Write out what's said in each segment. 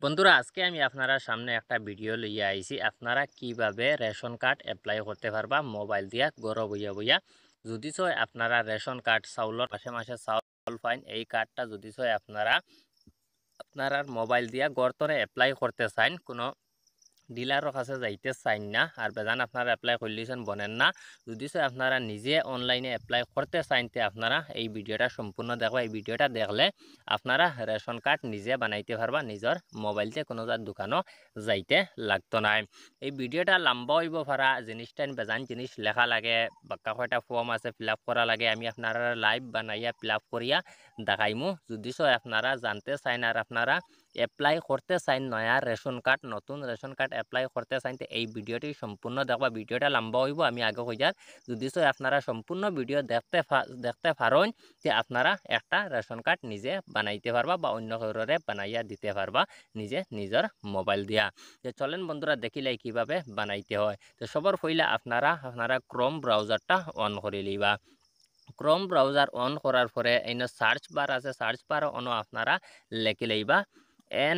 বন্ধুরা আজকে আমি আপনারা সামনে একটা ভিডিও লইয়া আইছি আপনারা কিভাবে রেশন কার্ড অ্যাপ্লাই করতে পারবা মোবাইল দিয়া ঘরে বইয়া বইয়া যদি চাই আপনারা রেশন কার্ড চাউলর মাসে মাসে চাউল পাইন এই কার্ডটা যদি চাই আপনারা আপনারা মোবাইল দিয়া গড়তরে অ্যাপ্লাই করতে চান কোনো ডিলারের কাছে যাইতে চাইন না আর বেজান আপনারা অ্যাপ্লাই করলেছেন বনেন না যদি সে আপনারা নিজে অনলাইনে অ্যাপ্লাই করতে চাইতে আপনারা এই ভিডিওটা সম্পূর্ণ দেখবা এই ভিডিওটা দেখলে আপনারা রেশন কার্ড নিজে বানাইতে পারবা নিজের মোবাইলতে কোনো দোকানও যাইতে লাগতো না এই ভিডিওটা লম্বা হইব পারা জিনিসটা বেজান জিনিস লেখা লাগে বাক্কা কয়টা ফর্ম আছে ফিল আপ করা লাগে আমি আপনারা লাইভ বানাইয়া ফিল আপ করিয়া দেখাইমু যদি আপনারা জানতে চাইন আর আপনারা অ্যাপ্লাই করতে চাইন নয়া রেশন কার্ড নতুন রেশন কার্ড অ্যাপ্লাই করতে চাইন তো এই ভিডিওটি সম্পূর্ণ দেখবা ভিডিওটা লম্বা হইব আমি আগে কই যার যদি আপনারা সম্পূর্ণ ভিডিও দেখতে পারেন যে আপনারা একটা রেশন কার্ড নিজে বানাইতে পারবা বা অন্য কাউরে বানাইয়া দিতে পারবা নিজে নিজের মোবাইল দিয়া যে চলেন বন্ধুরা দেখিলাই কিভাবে বানাইতে হয় তো সবার পইলা আপনারা ক্রোম ব্রাউজারটা অন করে লইবা ক্রোম ব্রাউজার অন করার পরে এই সার্চ বার আছে সার্চ বার অন আপনারা লেখি লইবা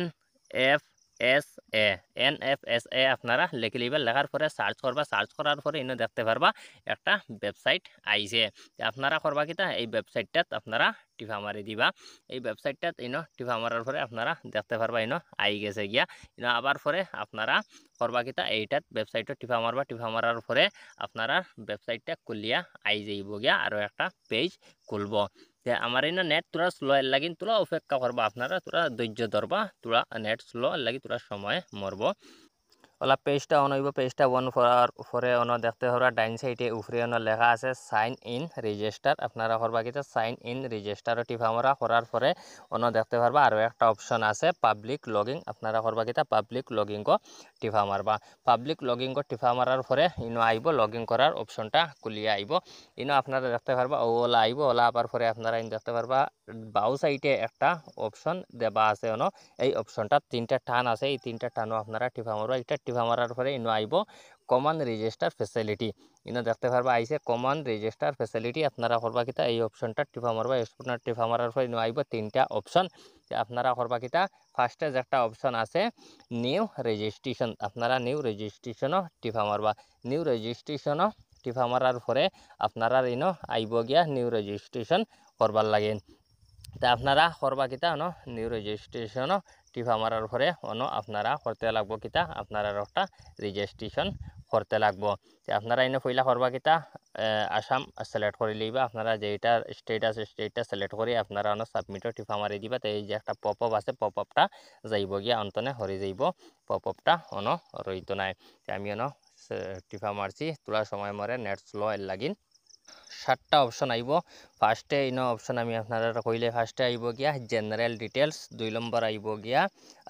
NFSA NFSA আপনারা লিখে লইবা লেখার পরে সার্চ করবা সার্চ করার পরে ইনো দেখতে পারবা একটা ওয়েবসাইট আইছে আপনারা করবা কিতা এই ওয়েবসাইটটাত আপনারা টিপা মারি দিবা এই ওয়েবসাইটটাত ইনো টিপা মারার পরে আপনারা দেখতে পারবা ইনো আই গেছে গিয়া ইনো আবার পরে আপনারা করবা কিতা এইটাত ওয়েবসাইটত টিপা মারবা টিপা মারার পরে আপনারা ওয়েবসাইটটা খুলিয়া আই যাইব গিয়া আরো একটা পেজ খুলব যে আমার এনে নেট তোরা স্লো এর লাগিন তোরা অপেক্ষা করবা আপনারা তোরা ধৈর্য ধরবা তোরা নেট স্লো এর লাগি তোরা সময় মরব ওলা পেজটা অন হইব পেজটা অন করার পরে অন দেখতে পারবা ডাইন সাইডে উপরে অন লেখা আছে সাইন ইন রেজিস্টার আপনারা করবা কিতা সাইন ইন রেজিস্টার টিপা মারা করার পরে অন দেখতে পারবা আরো একটা অপশন আছে পাবলিক লগইন আপনারা করবা কিতা পাবলিক লগইন কো টিপা মারবা পাবলিক লগইন কো টিপা মারার পরে ইনো আইব লগইন করার অপশনটা খুলিয়া আইব ইনো আপনারা দেখতে পারবা ওলা আইব ওলা আবার পরে আপনারা ইন দেখতে পারবা বাউ সাইডে একটা অপশন দেবা আছে অন এই অপশনটা তিনটা টান আছে এই তিনটা টানও আপনারা টিপা মারবা এটা টিপা মারার পরে ইনো আইব কমন রেজিস্টার ফ্যাসিলিটি ইনো দেখতে পারবা আইছে কমন রেজিস্টার ফ্যাসিলিটি আপনারা করবা কিতা এই অপশনটা টিপা মারবা অপশনটা টিপা মারার পরে ইনো আইব তিনটা অপশন আপনারা করবা কিতা ফার্স্টে যে একটা অপশন আছে নিউ রেজিস্ট্রেশন আপনারা নিউ রেজিস্ট্রেশনও টিপা মারবা নিউ রেজিস্ট্রেশনও টিপা মারার পরে আপনারা ইনো আইব গিয়া নিউ রেজিস্ট্রেশন করবার লাগে তা আপনারা করবা কিতা অন নিউ রেজিস্ট্রেশন টিপা মারার পরে অন আপনারা করতে লাগবো কিতা আপনারা একটা রেজিস্ট্রেশন করতে লাগবো আপনারা এনে পয়লা করবা কিতা আসাম সিলেক্ট করে লইবা আপনারা যেটা স্টেট আছে স্টেটটা সিলেক্ট করে আপনারা অন সাবমিটও টিপা মারি দিবা তো এই যে একটা পপ আপ আছে পপ আপটা যাইব গিয়া অন্তনে হরে যাইব পপ আপটা অন রইতো নাই আমি অন টিপা মারছি তোলা সময় মরে নেট স্লো এর লাগিন 7টা অপশন আইব ফার্স্টে ইনো অপশন আমি আপনারা কইলে ফার্স্টে আইব গিয়া জেনারেল ডিটেলস 2 নম্বর আইব গিয়া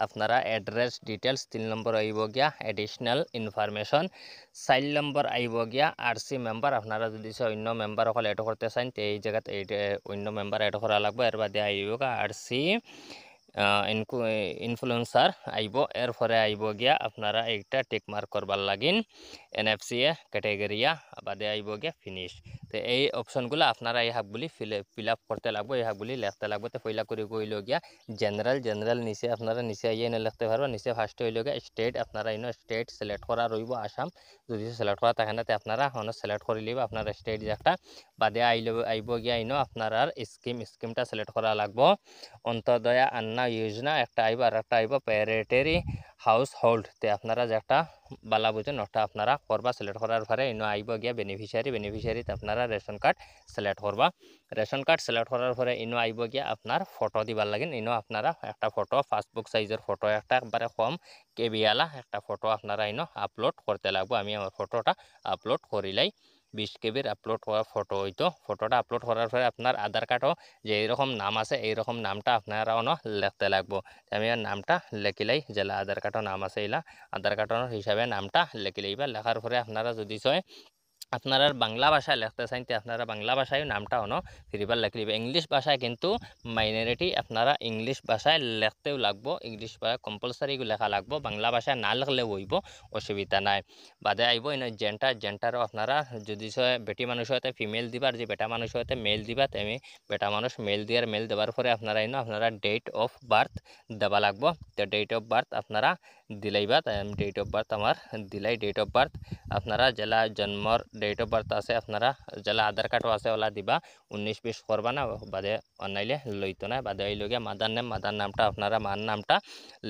আপনারা অ্যাড্রেস ডিটেলস 3 নম্বর আইব গিয়া এডিশনাল ইনফরমেশন 4 নম্বর আইব গিয়া আরসি মেম্বার আপনারা যদি অন্য মেম্বার সকল এড করতে চান তে এই জায়গাতে অন্য মেম্বার এড করা লাগবে এর বাদে আইব আরসি ইনফ্লুয়েন্সার আইব এর পরে আইব গিয়া আপনারা একটা টিক মার্ক করবার লাগিন NFCA ক্যাটেগরিয়া বাদে আইব গিয়া ফিনিশ তো এই অপশনগুলো আপনারা এই হাকগুলি ফিল আপ করতে লাগবে এই হাকগুলি লিখতে লাগবে তো পয়লা করে কইল গিয়া জেনারেল নিচে আপনারা নিচে আইয়ে এনে লিখতে পারবেন নিচে ফার্স্ট হইল গিয়া স্টেট আপনারা ইনো স্টেট সিলেক্ট করা রইব আসাম যদি সিলেক্ট করা থাকে না তো আপনারা হন সিলেক্ট করে লিবা আপনারা স্টেট একটা বাদে আইব গিয়া ইনো আপনারা স্কিমটা সিলেক্ট করা লাগবে অন্তোদয়া আন্না যোজনা একটা আইব আর একটা আইব প্যারেটেরি হাউস হোল্ড তে আপনারা যে একটা বালা বুঝেন ওটা আপনারা করবা সিলেক্ট করার পরে ইনো আইব গিয়া বেনিফিশিয়ারিতে আপনারা রেশন কার্ড সিলেক্ট করবা রেশন কার্ড সিলেক্ট করার পরে ইনো আইব গিয়া আপনার ফটো দিবার লাগেন ইনো আপনারা একটা ফটো পাসবুক সাইজের ফটো একটা একবারে কম কেবিয়ালা একটা ফটো আপনারা ইনো আপলোড করতে লাগবো আমি আমার ফটোটা আপলোড করিলাই 20 কেবির আপলোড করা ফটো হইতো ফটোটা আপলোড করার পরে আপনার আধার কার্ডও যে এইরকম নাম আছে এইরকম নামটা আপনারা লিখতে লাগবো আমি আর নামটা লেখিলাই জেলা আধার কার্ডও নাম আছে এলা আধার কার্ডের হিসাবে নামটা লেখি লইবা লেখার পরে আপনারা যদি চায় আপনারা বাংলা ভাষায় লিখতে চাইতে আপনারা বাংলা ভাষায় নামটা অন ফিরিবার লিখে লিবা। ইংলিশ ভাষায় কিন্তু মাইনরিটি আপনারা ইংলিশ ভাষায় লিখতেও লাগবো, ইংলিশ ভাষা কম্পালসারি লেখা লাগবো, বাংলা ভাষায় না লিখলেও হইব, অসুবিধা নাই। বাদে আইব ইন জেন্টারও আপনারা যদি বেটি মানুষ হয়তো ফিমেল দিবার, যে বেটা মানুষ হয়তো মেল দিবা, তেমনি বেটা মানুষ মেল দিয়ার মেল দেওয়ার পরে আপনারা আপনারা ডেট অফ বার্থ দেওয়া লাগবো। তো ডেট অফ বার্থ আপনারা দিলাইবা, ডেট অফ বার্থ আমার দিলাই। ডেট অফ বার্থ আপনারা জেলা জন্মর ডেট অফ বার্থ আছে আপনারা জেলা আধার কার্ডও আছে ওলা দিবা, 19-20 করবা না, বাদে অনাইলে লইতো না। বাদে ওই লগে মাদার নামটা আপনারা মার নামটা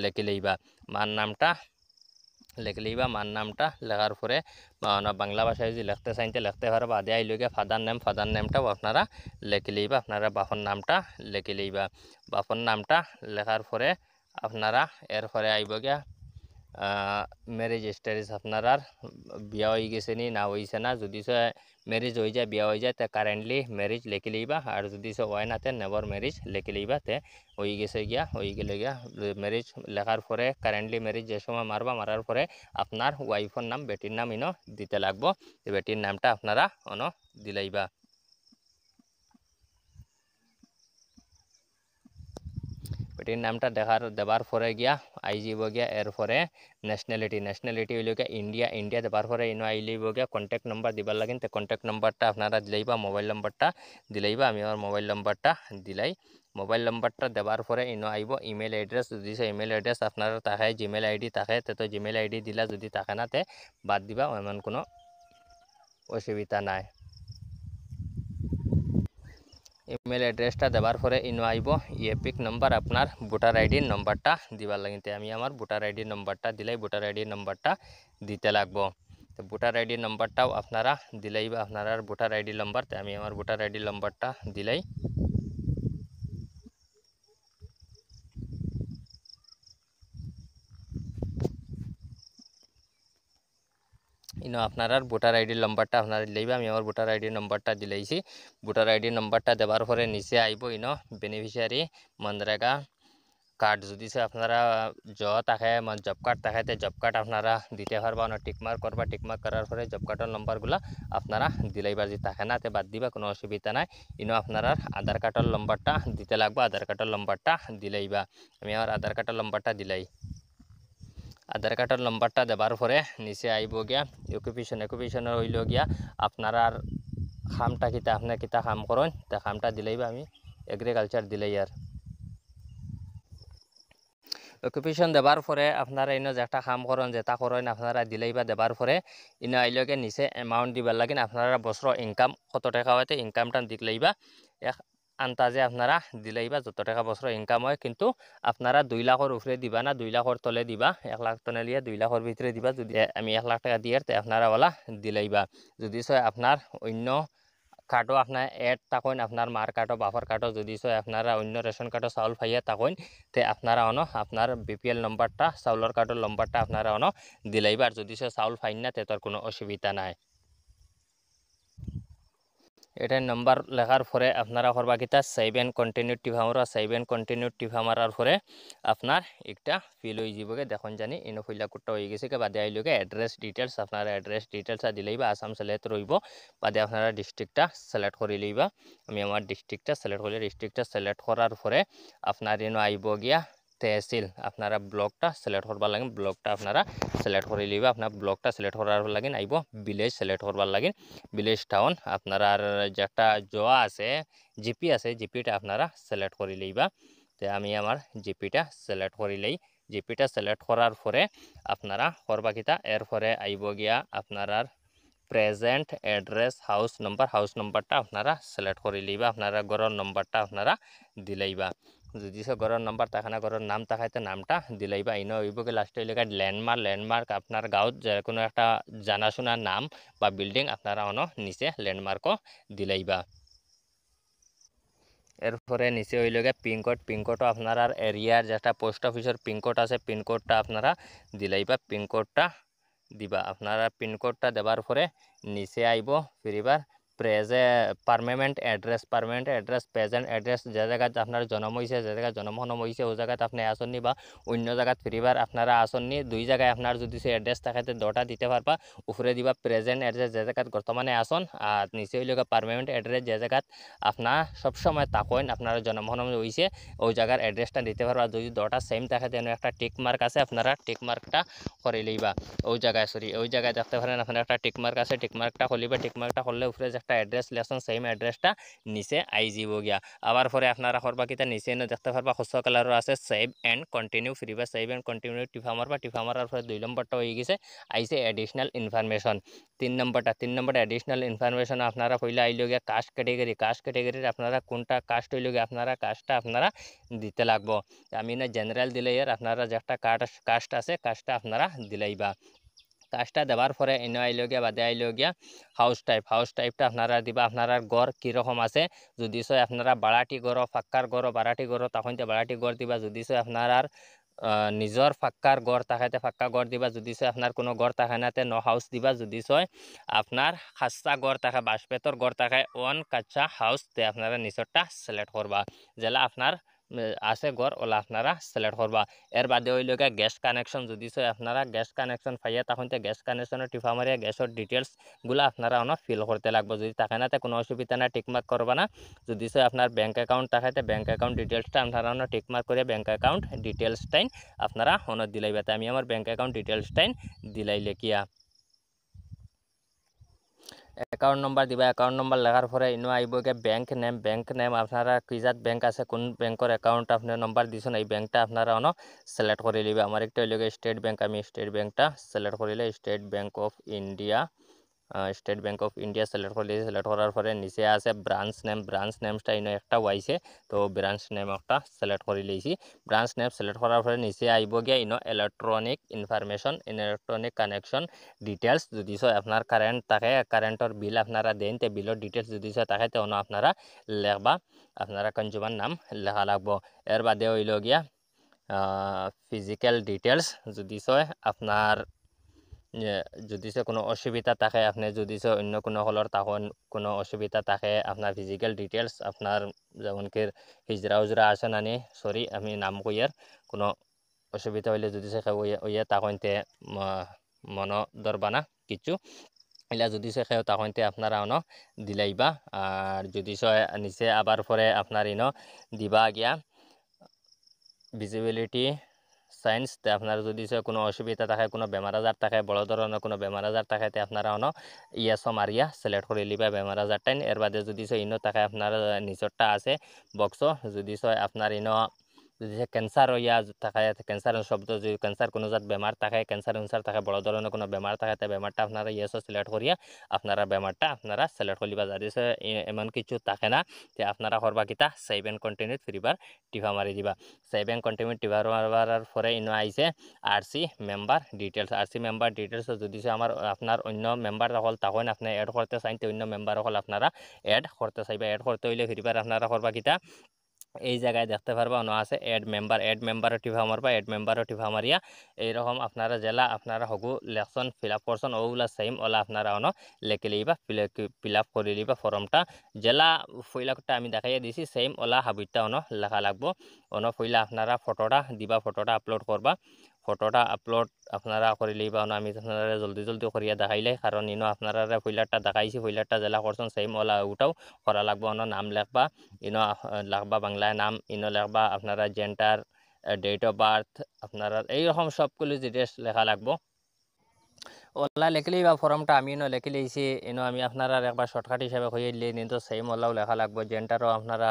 লেখি লইবা। মার নামটা লেখার পরে বাংলা ভাষায় যদি লিখতে চাইতে লিখতে পারো। বাদে আইলগে ফাদার নেমটাও আপনারা লেখি লইবা, আপনারা বাপর নামটা লেখি লইবা। বাপর নামটা লেখার পরে আপনারা এরপরে আইব গিয়া ম্যারেজ স্ট্যাটাস আপনার বিয়া হয়ে গেছে নি না হয়েছে না। যদি ম্যারেজ হয়ে যায়, বিয়া হয়ে যায়, তে কারেন্টলি ম্যারেজ লেখি লইবা। আর যদি হয় না, তে নেভার ম্যারেজ লেখি লইবা। তে হয়ে গেছে গিয়া, হয়ে গেলে গিয়া ম্যারেজ লেখার পরে কারেন্টলি ম্যারেজ যে সময় মারার পরে আপনার ওয়াইফের নাম বেটির নাম দিতে লাগবো। বেটির নামটা আপনারা দিলাইবা। বেটির নামটা দেবার পরে গিয়া আইজিব গিয়া এরপরে ন্যাশনালিটি হইল গিয়া ইন্ডিয়া দেবার পরে আইলিব গিয়া কন্ট্যাক্ট নাম্বার দিবার লাগিন। তো কন্ট্যাক্ট নাম্বারটা আপনারা দিলাইবা, মোবাইল নাম্বারটা দিলাইবা। আমি আমার মোবাইল নাম্বারটা দিলাই। মোবাইল নাম্বারটা দেবার পরে আইব ইমেল এড্রেস। যদি ইমেল এড্রেস আপনার থাকে, জিমেল আইডি থাকে, তো জিমেল আইডি দিলা। যদি থাকে না, তে বাদ দিবা, এমন কোনো অসুবিধা নাই। ইমেল এড্রেসটা দেওয়ার পরে আইব এপিক নাম্বার আপনার ভোটার আইডির নম্বরটা দিবার লাগিতে। আমি আমার ভোটার আইডির নম্বরটা দিলাই, ভোটার আইডির নম্বরটা দিতে লাগবো। তো ভোটার আইডির নম্বরটাও আপনারা দিলাইবা, আপনার ভোটার আইডি নম্বর। তো আমি আমার ভোটার আইডি নম্বরটা দিলাই। আপনার ভোটার আইডির নম্বরটা আপনারা দিলাইবা। আমি আমার ভোটার আইডির নম্বরটা দিলাইছি। ভোটার আইডির নম্বরটা দেওয়ার পরে নিচে আইব বেনিফিশিয়ারি মনরেগা কার্ড। যদি আপনারা থাকে জব কার্ড থাকে, তো জব কার্ড আপনারা দিতে পারবা। টিকমার্ক করবা, টিকমার্ক করার পরে জব কার্ডের নম্বরগুলো আপনারা দিলাইবা। যদি থাকে না, তো বাদ দিবা, কোনো অসুবিধা নাই। আপনারা আধার কার্ডের নম্বরটা দিতে লাগবে, আধার কার্ডের নম্বরটা দিলাইবা। আমি আমার আধার কার্ডের নম্বরটা দিলাই। আধার কার্ডের নম্বরটা দেবার পরে নিচে আইব গিয়া অকুপেশনের হইল গিয়া আপনার খামটা কিতা, আপনার কিতা কাম করেন, তা খামটা দিলাইবা। আমি এগ্রিকালচার দিলাই। আর অকুপেশন দেবার পরে আপনারা যে একটা কাম করেন, যেটা করেন আপনারা দিলাইবা। দেবার পরে আইলগে নিচে অ্যামাউন্ট দিবার লাগিন। আপনারা বছর ইনকাম কত টাকা হয়তো ইনকামটা দিলাইবা। এক আন্তাজে আপনারা দিলাইবা যত টাকা বছর ইনকাম হয়। কিন্তু আপনারা 2 লাখের উপরে দিবা না, 2 লাখের তলে দিবা। 1 লাখ তলে লিয়ে 2 লাখের ভিতরে দিবা। যদি আমি 1 লাখ টাকা দিয়ার, তে আপনারা ওলা দিলাইবা। যদি আপনার অন্য কার্ডও আপনার এড থাকেন, আপনার মার কার্ডও বাপর কার্ডও যদি আপনারা অন্য রেশন কার্ডও চাউল পাইয়া থাকেন, তে আপনারা আপনার বিপিএল নম্বরটা, চাউলের কার্ডের নম্বরটা আপনারা দিলাইবা। আর যদি চাউল পাইন না, তে তার কোনো অসুবিধা নাই। এটার নাম্বার লেখার পরে আপনারা করবা কিতা, সেভ এন্ড কন্টিনিউ টিপা মারা। সেভ এন্ড কন্টিনিউ টিপা মারার পরে আপনার একটা ফিল হয়ে যাবগে। দেখুন জানি ফিল্লা কোডটা হয়ে গেছে। বাদে আইলগে অ্যাড্রেস ডিটেলস, আপনার অ্যাড্রেস ডিটেলসটা দিলেইবা। আসাম সিলেক্ট রইব। বাদে আপনারা ডিস্ট্রিক্টটা সিলেক্ট করে লইবা। আমি আমার ডিস্ট্রিক্টটা সিলেক্ট করলে, ডিস্ট্রিক্টটা সিলেক্ট করার পরে আপনার আইব গিয়া তহসিল, আপনারা ব্লকটা সিলেক্ট করবার লাগিন। ব্লকটা আপনারা সিলেক্ট করে লইবা। আপনার ব্লকটা সিলেক্ট করার লাগিন আইব ভিলেজ সিলেক্ট করবার লাগিন। ভিলেজ টাউন আপনারা যে একটা জোয়া আছে, জিপি আছে, জিপিটা আপনারা সিলেক্ট করে লইবা। তো আমি আমার জিপিটা সিলেক্ট করে লই। জিপিটা সিলেক্ট করার পরে আপনারা করবা কিতা, এরপরে আইব গিয়া আপনার প্রেজেন্ট এড্রেস হাউস নম্বরটা আপনারা সিলেক্ট করে লইবা। আপনারা ঘরের নম্বরটা আপনারা দিলাইবা। যদি ঘরের নম্বর থাকে না, ঘরের নাম থাকাইতে নামটা দিলাইবা। হইবকে লাস্টে লেখা ল্যান্ডমার্ক আপনার গাঁৱত যে কোনো একটা জানাশোনা নাম বা বিল্ডিং আপনারা নিচে ল্যান্ডমার্কও দিলাইবা। এরপরে নিচে হইলগে পিনকোডও আপনার এরিয়ার যেটা পোস্ট অফিসের পিনকোড আছে, পিনকোডটা আপনারা দিলাইবা। পিনকোডটা দিবা। আপনারা পিনকোডটা দেবার পরে নিচে আইব ফিরিবার পার্মানেন্ট এড্রেস প্রেজেন্ট এড্রেস যে জায়গাত আপনার জন্ম হয়েছে যে জায়গায় জন্ম হনম হয়েছে ওই জায়গাত আপনি আসননি বা অন্য জায়গাত ফিরিবার আপনারা আসননি দুই জায়গায় আপনার যদি সে এড্রেস থাকে দটা দিতে পারবা উপরে দিবা প্রেজেন্ট এড্রেস যে জায়গাত বর্তমানে আসন আর নিচে হইল পার্মানেন্ট এড্রেস যে জায়গাত আপনার সবসময় তাকইন আপনার জন্ম হনম হয়েছে ওই জায়গার এড্রেসটা দিতে পারবা যদি দটা সেম থাকে তেন একটা টিক মার্ক আছে আপনারা টিক মার্কটা করে লইবা ওই জায়গায় দেখতে পারেন আপনার একটা টিক মার্ক আছে টিক মার্কটা করলিবা টিক মার্কটা করলে উপরে যে একটা এড্রেস লেসন সেম এড্রেসটা নিচে আই যাব গিয়া আবার পরে আপনারা করবা কিতা নিচে দেখতে পারবা হস্ত কালারও আছে সেভ এন্ড কন্টিনিউ ফিরিবা সেভ এন্ড কন্টিনিউ টিপা মারার পরে 2 নম্বরটা হয়ে গেছে আইসে এডিশনাল ইনফরমেশন 3 নম্বরটা এডিশনাল ইনফরমেশন আপনারা পয়লা আইল গিয়া কাস্ট ক্যাটেগরির আপনারা কোনটা কাস্ট হইল গিয়া আপনারা কাস্টটা আপনারা দিতে লাগবো আমি না জেনারেল দিলে আপনারা যে একটা কাস্ট আছে কাস্টটা আপনারা দিলাইবা কাজটা দেওয়ার পরে এনে আইল গিয়া বাদে আইল গিয়া হাউস টাইপটা আপনারা দিবা আপনারা গড় কীরকম আছে যদি সয় আপনারা বাড়াটি গড় ফাক্কার গড় বাড়াটি গড় তখন বাড়াটি গড় দিবা যদি সয় আপনার নিজর ফাক্কার গড় তাকাইতে ফাক্কা গড় দিবা যদি সয় আপনার কোনো গড় থাকে নাতে ন হাউস দিবা যদি সয় আপনার খাস্তা গড় থাকে বাঁশপেতর গড় থাকে ওয়ান কাচ্চা হাউস তে আপনারা নিচরটা সিলেক্ট করবা জেলা আপনার আছে গড় ওলা আপনারা সিলেক্ট করবা এর বাদে হইল গিয়া গ্যাস কানেকশন যদি সয় আপনারা গ্যাস কানেকশন পাইয়া তখন গ্যাস কানেকশনের টিপা মারিয়া গ্যাসের ডিটেলসগুলো আপনারা অনেক ফিল করতে লাগবে যদি থাকে না কোনো অসুবিধা না টিকমার্ক করবা না যদি সয় আপনার ব্যাঙ্ক অ্যাকাউন্ট থাকে ব্যাঙ্ক অ্যাকাউন্ট ডিটেলসটা আপনারা অনেক টিকমার্ক করে ব্যাঙ্ক অ্যাকাউন্ট ডিটেলসটাই আপনারা অনেক দিলাইবা তাই আমি আমার ব্যাঙ্ক অ্যাকাউন্ট ডিটেলসটাই দিলাইলে কিয়া অ্যাকাউন্ট নম্বর দিবা অ্যাকাউন্ট নম্বর লেখার পরে ইনো আইব গিয়ে ব্যাঙ্ক নেম আপনারা কিজাত ব্যাঙ্ক আছে কোন ব্যাঙ্কর অ্যাকাউন্ট আপনার নম্বর দিছেন এই ব্যাঙ্কটা আপনারা অন সিলেক্ট করে লিবা আমার একটা হইল স্টেট ব্যাঙ্ক আমি স্টেট ব্যাঙ্কটা সিলেক্ট করিলে state bank of India select করে সিলেক্ট করার পরে নিচে আছে ব্রাঞ্চ নেমটা ইনো একটা ওয়াইছে তো ব্রাঞ্চ নেম একটা সিলেক্ট করে লইছি ব্রাঞ্চ নেম সিলেক্ট করার পরে নিচে আইব গিয়া ইনো ইলেকট্রনিক কানেকশন ডিটেলস যদি আপনার কারেন্ট থাকে কারেন্টর বিল আপনারা দেন তে বিলের ডিটেলস যদি থাকে তো আপনারা লেখবা আপনারা কনজিউমার নাম লেখা লাগবো এর বাদে হইল গিয়া ফিজিক্যাল ডিটেলস যদি আপনার যদি কোনো অসুবিধা থাকে আপনি যদি অন্য কোনো হলর তখন কোনো অসুবিধা থাকে আপনার ফিজিক্যাল ডিটেলস আপনার যেমন কি হিজরা উজরা আছে নানি সরি আমি নাম কইয়ার কোনো অসুবিধা হইলে যদি ওইয়া তখনতে মন ধরবা না কিছু এলা যদি সেও তখনতে আপনারা অন দিলাইবা আর যদি নিচে আবার পরে আপনার ইনো দিবা গিয়া ভিজিবিলিটি সায়েন্স তে আপনার যদি কোনো অসুবিধা থাকে কোনো বেমার আজার থাকে বড় ধরনের কোনো বেমার আজার থাকে তে আপনারা অন ইয়েস মারিয়া সিলেক্ট করে লিবা বেমার আজারটাই এর বাদে যদি ইনো থাকে আপনার নিচরটা আছে বক্স যদি আপনার ইনো যদি ক্যান্সার হইয়া থাকে ক্যান্সার শব্দ যদি ক্যান্সার কোনো জাত বেমার থাকে ক্যান্সার থাকে বড় ধরনের কোনো বেমার থাকে তে বেমারটা আপনারা ইয়েসও সিলেক্ট করিয়া আপনারা বেমারটা আপনারা সিলেক্ট করিবা যদি এমন কিছু থাকে না তে আপনারা করবা কিতা সেভ এন্ড কন্টিনিউ ফিরিবার টিপা মারি দিবা সেভ এন্ড কন্টিনিউ টিপা মারার পরে ইনো আইছে আরসি মেম্বার ডিটেলস যদি আমার আপনার অন্য মেম্বার হল তখন আপনি এড করতে চাইতে অন্য মেম্বার হল আপনারা এড করতে চাইবা এড করতে হইলে ফিরিবার আপনারা করবা কিতা এই জায়গায় দেখতে পারবা অন্য আছে এড মেম্বারও টিপা মারবা মেম্বারও টিপা মারিয়া এইরকম আপনারা জেলা আপনারা হগু লেকশন ফিল আপ করছেন ওগুলা সেম ওলা আপনারা অন লেখে লইবা ফিল আপ করে লইবা ফর্মটা জেলা ফইলাটা আমি দেখাইয়া দিছি সেম ওলা হাবিটটা অন লেখা লাগবো অন ফইলা আপনারা ফটোটা দিবা ফটোটা আপলোড করবা ফটোটা আপলোড আপনারা করে লইবা আমি আপনারা জলদি করিয়া দেখাইলে কারণ ইনো আপনারা ফইলারটা দেখাইছি ফইলারটা জেলা করছেন সেম ওলা ওটাও করা লাগবো অন নাম লেখবা ইনো লাগবা বাংলায় নাম ইনো লেখবা আপনারা জেন্ডার ডেট অফ বার্থ আপনারা এইরকম সবগুলো ডিটেলস লেখা লাগবো ওলা লেখলেই বা ফর্মটা আমি ইনো লেখে লইছি ইনো আমি আপনারা একবার শর্টকাট হিসাবে হয়ে দিলে কিন্তু সেম ওলাও লেখা লাগবো জেন্ডারও আপনারা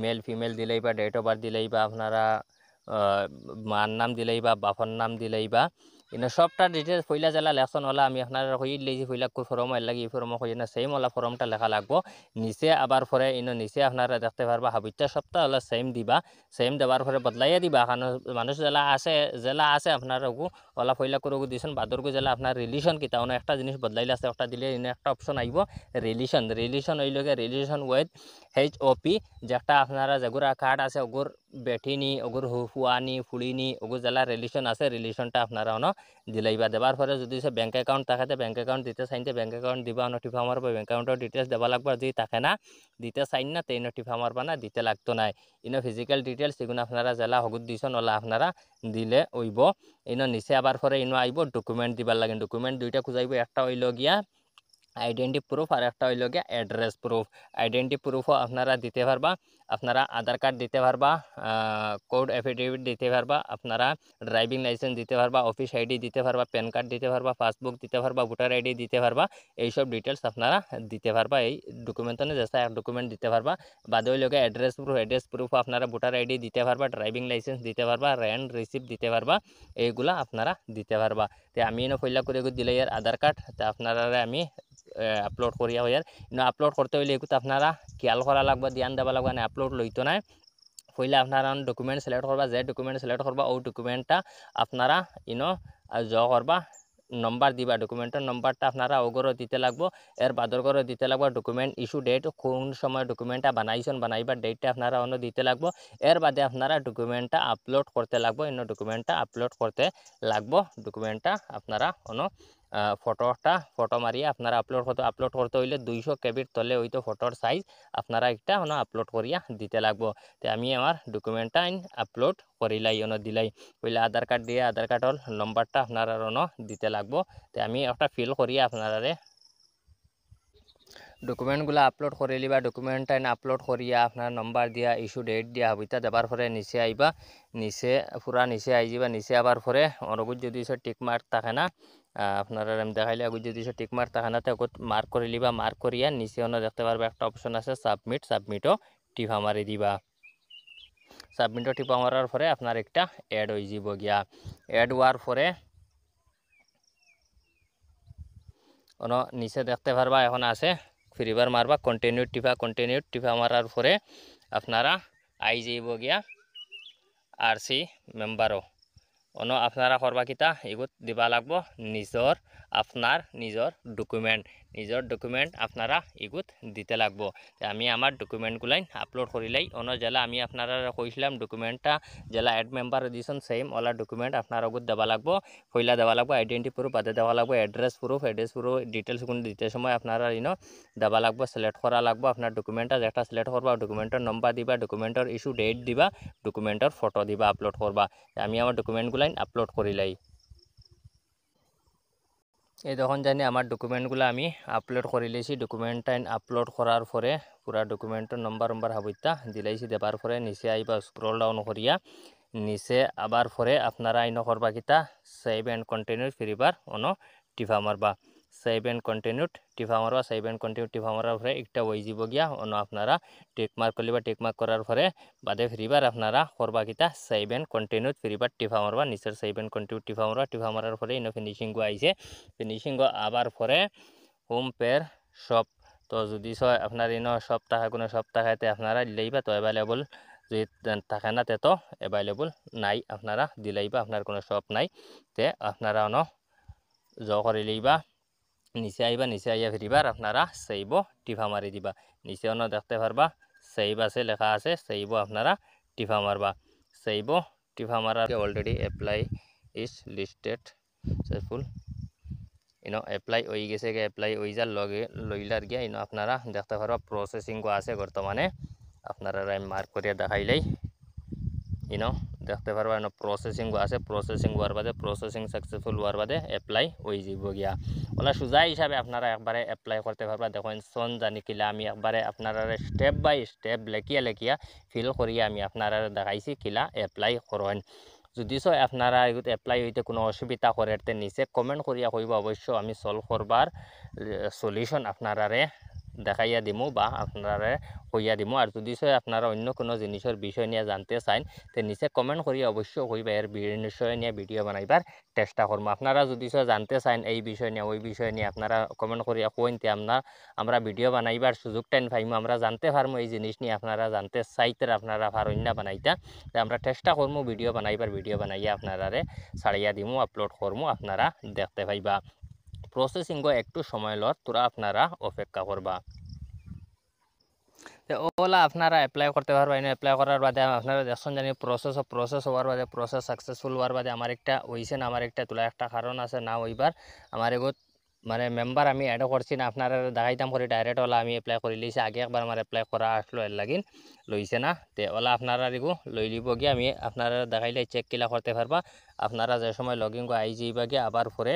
মেল ফিমেল দিলেই বা ডেট অফ বার্থ দিলেই বা আপনারা মার নাম দিলেই বা বাপর নাম দিলেই বা ইনো সবটা ডিটেলস পইলা জেলা লেখন ওলা আমি আপনারা হয়ে দিলেছি পইলা ফর্ম লাগে এই ফর্ম হয়ে না সেম ওলা ফর্মটা লেখা লাগবো নিচে আবার পরে ইনো নিচে আপনারা দেখতে পারবা হাবিটা সপ্তাহ ওলা সেম দিবা সেম দেওয়ার পরে বদলাইয়া দিবা কারণ মানুষ জেলা আছে আপনার ওলা ফইলা করে দিয়েছেন বাদরগু জেলা আপনার রিলিশন কিতা অন্য একটা জিনিস বদলাইলে আছে একটা দিলে ইনো একটা অপশন আইব রিলিশন হইলগে রিলিশন উইথ HOP যেটা আপনারা যেগুলা কার্ড আছে ওগুর বেঠিনি ওগুর হুয়ানি ফুড়িনি ওগুর জেলা রিলিশন আছে রিলিশনটা আপনারা অন দিলাইবা দেবার পরে যদি সে ব্যাঙ্ক অ্যাকাউন্ট থাকাতে ব্যাঙ্ক অ্যাকাউন্ট দিতে চাইতে ব্যাঙ্ক অ্যাকাউন্ট দিবা টিপা মারবা ব্যাঙ্ক অ্যাকাউন্টের ডিটেলস দেওয়া লাগবে যদি থাকে না দিতে চাইন না তেই টিপা মারবা না দিতে লাগতো নাই ফিজিক্যাল ডিটেলস এগুলো আপনারা জেলা হগুত দিছেন ওলা আপনারা দিলে হইব নিচে আবার পরে আইব ডকুমেন্ট দিবার লাগে ডকুমেন্ট দুইটা খুঁজাইব একটা হইল গিয়া আইডেন্টি প্রুফ আর একটা হইল গিয়া অ্যাড্রেস প্রুফ আইডেন্টি প্রুফও আপনারা দিতে পারবা আপনারা আধার কার্ড দিতে পারবা কোড এফিডেভিট দিতে পারবা আপনারা ড্রাইভিং লাইসেন্স দিতে পারবা অফিস আইডি দিতে পারবা প্যান কার্ড দিতে পারবা পাসবুক দিতে পারবা ভোটার আইডি দিতে পারবা এইসব ডিটেলস আপনারা দিতে পারবা এই ডকুমেন্টনে যেসা এক ডকুমেন্ট দিতে পারবা বাদে হইল গিয়া অ্যাড্রেস প্রুফ আপনারা ভোটার আইডি দিতে পারবা ড্রাইভিং লাইসেন্স দিতে পারবা রেন্ট রিসিপ্ট দিতে পারবা এইগুলা আপনারা দিতে পারবা তো আমি পয়লা করে দিলে এর আধার কার্ড তা আপনারা আমি আপলোড করিয়া হইয়ার আপলোড করতে হইলে এগুলো আপনারা খেয়াল করা লাগবে ধ্যান দেওয়া লাগবে না আপলোড লইতো না পইলে আপনারা ডকুমেন্ট সিলেক্ট করবা যে ডকুমেন্ট সিলেক্ট করবা ও ডকুমেন্টটা আপনারা করবা নম্বর দিবা ডকুমেন্টের নম্বরটা আপনারা ওগরও দিতে লাগবো এর বাদর করে দিতে লাগবো ডকুমেন্ট ইস্যু ডেট কোন সময় ডকুমেন্টটা বানাইছেন বানাইবার ডেটটা আপনারা অন্য দিতে লাগবো এর বাদে আপনারা ডকুমেন্টটা আপলোড করতে লাগবো ডকুমেন্টটা আপলোড করতে লাগবো ডকুমেন্টটা আপনারা ফটো মারিয়ে আপনারা আপলোড করতে হইলে 200 কেবির তলে হইতো ফটোর সাইজ আপনারা একটা আপলোড করিয়া দিতে লাগবো তো আমি আমার ডকুমেন্টটা আপলোড করিলাই দিলাই হইলে আধার কার্ড দিয়ে আধার কার্ডের নম্বরটা আপনারা দিতে লাগবো তো আমি একটা ফিল করিয়া আপনারা ডকুমেন্টগুলো আপলোড করে লিবা ডকুমেন্টটা আপলোড করিয়া আপনার নম্বর দিয়া ইস্যু ডেট দিয়া হবিতা দেবার পরে নিচে আইবা নিচে পুরা নিচে আই যাবা নিচে আবার পরে অরগুত যদি সে টিক মার্ক থাকে না আপনারা দেখাইলে আগুত যদি সে টিক মার্ক থাকে না তো মার্ক করে লিবা মার্ক করিয়া নিচে দেখতে পারবে একটা অপশন আছে সাবমিটও টিপা মারি দিবা সাবমিটও টিপা মারার পরে আপনার একটা অ্যাড হয়ে যাব গিয়া অ্যাড হওয়ার পরে নিচে দেখতে পারবা এখন আছে ফিরিবার মারবা কন্টিনিউ টিপা মারার পরে আপনারা আই যাইব গিয়া আরসি মেম্বারও আপনারা করবা কিতা এগুত দিবা লাগবো নিজর ডকুমেন্ট আপনারা এগুত দিতে লাগবো আমি আমার ডকুমেন্টগুলাই আপলোড করিলাই জেলা আমি আপনারা কইছিলাম ডকুমেন্টটা জেলা অ্যাড মেম্বার দিয়েছেন সেম ওলা ডকুমেন্ট আপনার ওগুত দেওয়া লাগবো পয়লা দেওয়া লাগবো আইডেন্টি প্রুফ বাদে দেওয়া লাগবো অ্যাড্রেস প্রুফ ডিটেলস গুলো দিতে সময় আপনারা দেওয়া লাগবো সিলেক্ট করা লাগবো আপনার ডকুমেন্টটা যেটা সিলেক্ট করবা ডকুমেন্টের নম্বর দিবা ডকুমেন্টের ইস্যু ডেট দিবা ডকুমেন্টের ফটো দিবা আপলোড করবা আমি আমার ডকুমেন্টগুলাই আপলোড করিলাই এই তখন জানি আমার ডকুমেন্টগুলো আমি আপলোড করে লেছি ডকুমেন্টটা আপলোড করার পরে পুরা ডকুমেন্টের নম্বর হাবিতা দিলাইছি দেবার পরে নিচে আইবা স্ক্রল ডাউন করিয়া নিচে আবার পরে আপনারা করবা কিতা সেভ এন্ড কন্টিনিউ ফিরিবার টিপা মারবা সেভ এন্ড কন্টিনিউ টিপা মারবা সেভ এন্ড কন্টিনিউ টিপা মারার পরে একটা ওই যাব গিয়া আপনারা টিক মার্ক করলিবা টিক মার্ক করার পরে বাদে ফিরিবার আপনারা করবা কিতা সেভ এন্ড কন্টিনিউ ফিরিবার টিপা মারবা নিচের সেভ এন্ড কন্টিনিউ টিপা মারার পরে ফিনিশিং আইছে ফিনিশিং আবার পরে হোম পের শপ তো যদি আপনার সপ্তাহে কোনো সপ্তাহেতে আপনারা দিলেইবা তো অ্যাভেলেবল যদি থাকে না তো অ্যাভেলেবল নাই আপনারা দিলাইবা আপনার কোনো শপ নাই তে আপনারা করে লইবা নিচে আইবা নিচে আইয়া ফিরিবার আপনারা সেইব টিপা মারি দিবা নিচে দেখতে পারবা সেইব আছে লেখা আছে সেইব আপনারা টিপা মারবা সেইব টিপা মারার already apply is listed successful apply হয়ে গেছে অ্যাপ্লাই হয়ে যার লগে লইলার গিয়া আপনারা দেখতে পারবা প্রসেসিং আছে বর্তমানে আপনারা মার্ক করিয়া দেখাইলাই দেখতে পারবা প্রসেসিং আছে প্রসেসিং হওয়ার বাদে প্রসেসিং সাকসেসফুল হওয়ার বাদে অ্যাপ্লাই হয়ে যাব গিয়া ওলা সোজা হিসাবে আপনারা একবারে অ্যাপ্লাই করতে পারবা দেখুন সন জানি কিলা আমি একবারে আপনারা স্টেপ বাই স্টেপ লেখিয়া ফিল করিয়া আমি আপনারা দেখাইছি কিলা অ্যাপ্লাই করেন যদি আপনারা এগুলো অ্যাপ্লাই হইতে কোনো অসুবিধা করে নিচে কমেন্ট করিয়া কইব অবশ্য আমি সলভ করবার সলিউশন আপনারারে দেখাইয়া দিমু বা আপনারা কইয়া দিমু আর যদি আপনারা অন্য কোনো জিনিসের বিষয় নিয়ে জানতে চান তো নিচে কমেন্ট করিয়া অবশ্য কইবা এর বিষয় নিয়ে ভিডিও বানাইবার চেষ্টা করবো আপনারা যদি জানতে চান এই বিষয় নিয়ে ওই বিষয় নিয়ে আপনারা কমেন্ট করিয়া কইন তে আমরা ভিডিও বানাইবার সুযোগ টাইম পাইমু আমরা জানতে পারবো এই জিনিস নিয়ে আপনারা জানতে চাইতে আপনারা পারেন না বানাইতা তো আমরা চেষ্টা করবো ভিডিও বানাইয়া আপনারা ছাড়িয়া দিমু আপলোড করবো আপনারা দেখতে পাইবা প্রসেসিং একটু সময় লয় তোরা আপনারা অপেক্ষা করবা তো ওগুলা আপনারা এপ্লাই করতে পারবেন। এপ্লাই করার বাদে আপনারা দেখছেন জানি প্রসেস হওয়ার বাদে প্রসেস সাকসেসফুল হওয়ার বাদে আমার একটা হইছে না, আমার একটা তোলা একটা কারণ আছে না হইবার। আমার এগোত মানে মেম্বার আমি অ্যাডও করছি না, আপনারা দেখাইতাম করে ডাইরেক্ট ওলা আমি এপ্লাই করে লইছি। আগে একবার আমার এপ্লাই করা আসলো এর লাগিন লইছে না, তে ওলা আপনারা এগো লই লিব গিয়ে আমি আপনারা দেখাইলে চেক কিলা করতে পারবা। আপনারা যে সময় লগ ইন করে আই যাইবা গিয়ে আবার পরে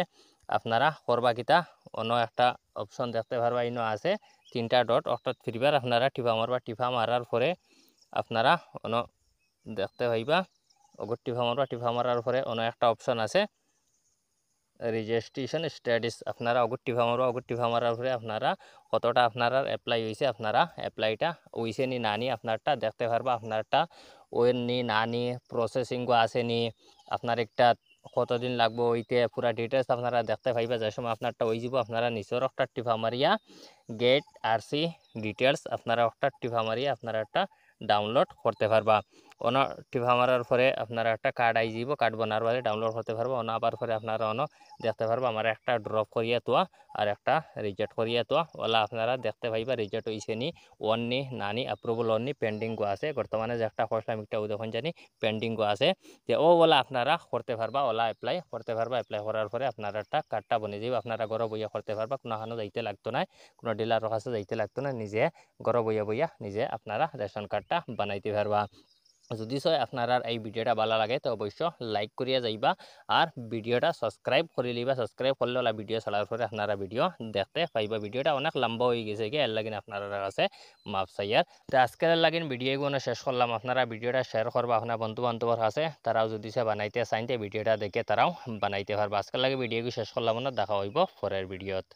আপনারা করবা কিতা অন্য একটা অপশন দেখতে পারবা ইনো আছে 3টা ডট, অর্থাৎ ফিরবার আপনারা টিপা মারবা। টিপা মারার পরে আপনারা অন্য দেখতে পাইবা ওগো টিপা মারবা। টিপা মারার পরে অন্য একটা অপশন আছে রেজিস্ট্রেশন স্ট্যাটাস, আপনারা ওগো টিপা মারবা। ওগো টিপা মারার পরে আপনারা কতটা আপনারা অ্যাপ্লাই হইছে, আপনারা অ্যাপ্লাইটা হইছে নি না নি আপনারটা দেখতে পারবা। আপনারটা ওয়েন নি না নি প্রসেসিংও আছে নি, আপনার একটা কতদিন লাগবো হইতে পুরা ডিটেলস আপনারা দেখতে পাইবা। যে সময় আপনারটা হয়ে যাব আপনারা নিচের একটা টিপা মারিয়া গেট আরসি ডিটেলস আপনারা একটা টিপা মারিয়া আপনারা একটা ডাউনলোড করতে পারবা। অন টিপা মারার পরে আপনারা একটা কার্ড আই যাব, কার্ড বানার পরে ডাউনলোড করতে পারবা। অন আবার পরে আপনারা অন দেখতে পারবা আমার একটা ড্রপ করিয়া তোয়া আর একটা রিজেক্ট করিয়া তোয়া ওলা আপনারা দেখতে পাইবা রিজেক্ট হইছে নি, ওয়ান নি না নি অ্যাপ্রুভাল অন নি পেন্ডিংও আছে। বর্তমানে যে একটা করলাম একটা দেখুন জানি পেন্ডিংও আছে, যে ও ওলা আপনারা করতে পারবা, ওলা অ্যাপ্লাই করতে পারবা। অ্যাপ্লাই করার পরে আপনারা একটা কার্ডটা বনে যাবে, আপনারা ঘরে বইয়া করতে পারবা। কোনো হানো যাইতে লাগতো না, কোনো ডিলারের কাছে যাইতে লাগতো না, নিজে ঘরে বইয়া বইয়া নিজে আপনারা রেশন কার্ডটা বানাইতে পারবা। যদি সয় আপনারা এই ভিডিওটা ভালো লাগে তো অবশ্য লাইক করিয়া যাইবা আর ভিডিওটা সাবস্ক্রাইব করে লিবা। সাবস্ক্রাইব করলে ওলা ভিডিও চালার পরে আপনারা ভিডিও দেখতে পাইবা। ভিডিওটা অনেক লম্বা হয়ে গেছে কি এর লাগিন আপনারা কাছে মাপ চাইয়ার। তো আজকের লাগিন ভিডিওগুলো শেষ করলাম। আপনারা ভিডিওটা শেয়ার করবা আপনার বন্ধু বান্ধবের কাছে, তারাও যদি সে বানাইতে চাইতে ভিডিওটা দেখে তারাও বানাইতে পারবা। আজকের লাগে ভিডিওগুলো শেষ করলাম না, দেখা হইব পরের ভিডিওত।